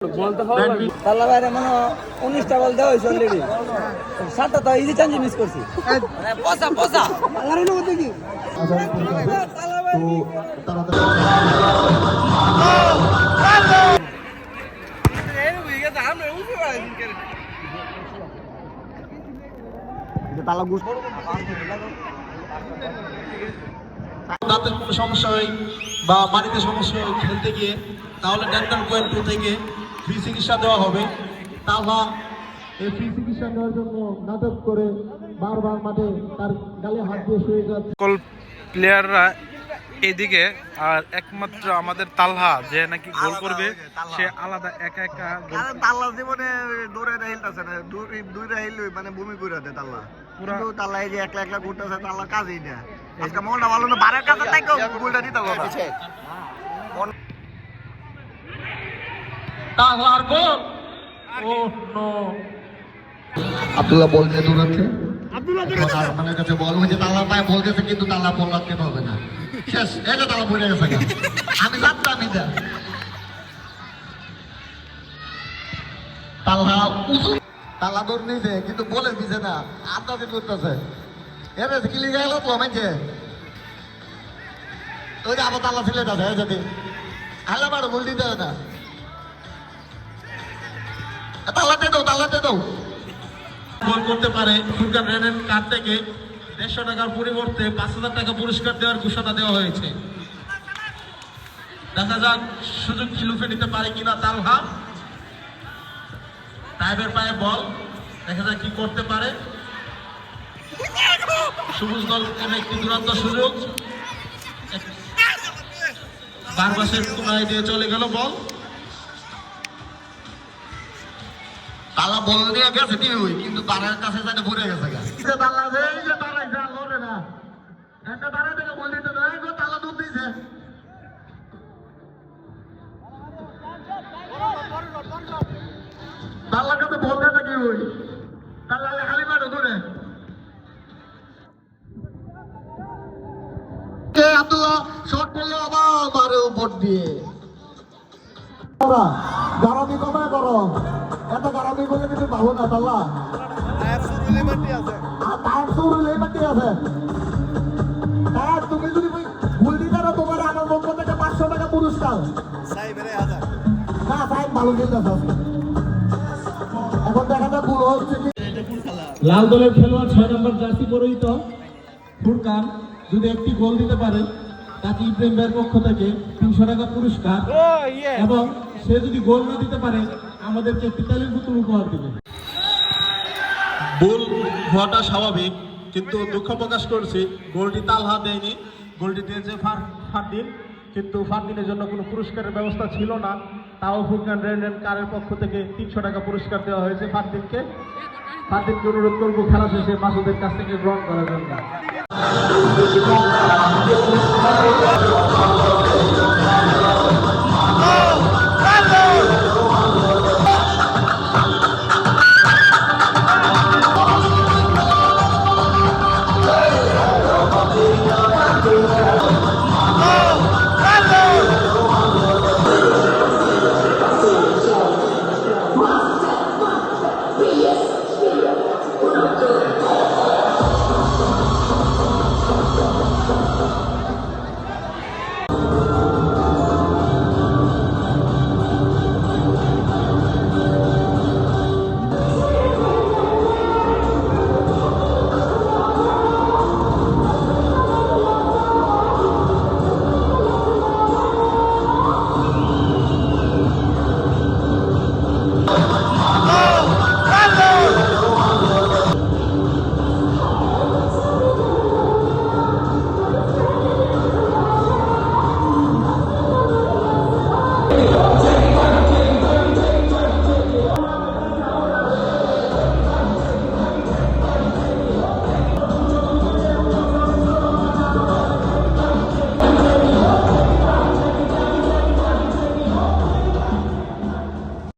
তাল্লা বাইরে মানে 19টা বল দেওয়া হয়েছে অলরেডি 7টা তো ইজি চান্স মিস করছি পচা পচা তাল্লার অনুমতি কি দাঁতের কোনো সমস্যা হয় বা বাড়িতে সমস্যা হয় খেলতে গিয়ে, তাহলে ডেন্টাল পয়েন্ট 2 থেকে ফ্রি চিকিৎসা দেওয়া হবে। তাহা এই ফ্রি চিকিৎসা দেওয়ার জন্য নাটক করে বারবার মাঠে তার গালে হাত দিয়ে শুয়ে যাচ্ছে। প্লেয়াররা এদিকে আর একমাত্র আমাদের তালহা যে নাকি গোল করবে সে আলাদা একা একা তাল্লা জীবনে দৌড়ে হেলতেছে না, দুইটা হেল মানে ভূমি করে দেয় তাল্লা পুরো তাল্লা এই যে একলা একলা ঘুরতেছে তাল্লা কাজই না। আজকে মনটা ভালো না, বারের কাছে থেকে গোলটা দিতে হবে। তাহলার গোল, ও নো, আব্দুল্লাহ বল নিয়ে দৌড়াচ্ছে, আরমানের কাছে বল হয়েছে, তাল্লার পায়ে বল গেছে কিন্তু তাল্লা বল রাখতে পারবে না। শেষ, এই যে তাল্লা পড়ে গেছে, আমি জানতাম এটা। তাল্লা উঁচু, তাল্লা দৌড় নিয়েছে কিন্তু বলে দিছে না, আন্দাজে করতেছে। এর কিলি গেল তো মানছে, ওই যে আবার তাল্লা ছিলে যাচ্ছে যদি হালা বারো বল দিতে হয় না। তাল্লাতে দাও, তাল্লাতে দাও। গোল করতে পারে ফুরকান রেনের কাছ থেকে 150 টাকার পরিবর্তে 5000 টাকা পুরস্কার দেওয়ার ঘোষণা দেওয়া হয়েছে। দেখা যাক সুযোগ কি লুফে নিতে পারে কিনা তালহা। টাইবের পায়ে বল, দেখা যাক কি করতে পারে। সবুজ দল একটি দুরন্ত সুযোগ, বারবাসের কোনায় দিয়ে চলে গেল বল। তালা বল দিয়ে গেছে টিভি, কিন্তু বারের কাছে যাতে ঘুরে গেছে। তালা এই যে তালা যা লড়ে না, একটা বারে থেকে বল দিতে দেয় গো, তালা দুধ দিয়েছে। তালার কাছে বল দেয় নাকি ওই তালা খালি মারো ধরে। আব্দুল্লাহ শট করলো, আবার মারে উপর দিয়ে। গারামি কমে করো, এত গারামি করলে কিন্তু পাবো না। তাল্লা তুমি যদি ভুল দিতে না, তোমার আমার পক্ষ থেকে 500 টাকা পুরস্কার। না সাহেব ভালো খেলতেছে, এখন দেখা যাক ভুল হচ্ছে কি। লাল দলের খেলোয়াড় 6 নম্বর জার্সি পরিহিত ফুরকান যদি একটি গোল দিতে পারে, তাকে ইব্রাহিম ভাইয়ের পক্ষ থেকে 300 টাকা পুরস্কার, এবং সে যদি গোল না দিতে পারে আমাদেরকে একটি তালিম পুতুল উপহার দেবে। গোল হওয়াটা স্বাভাবিক, কিন্তু দুঃখ প্রকাশ করছি গোলটি তালহা দেয়নি, গোলটি দিয়েছে ফারদিন, কিন্তু ফারদিনের জন্য কোনো পুরস্কারের ব্যবস্থা ছিল না। তাও ফুরকান রেন কারের পক্ষ থেকে 300 টাকা পুরস্কার দেওয়া হয়েছে ফারদিনকে। ফারদিনকে অনুরোধ করবো খেলা শেষে মাসুদের কাছ থেকে গ্রহণ করার জন্য।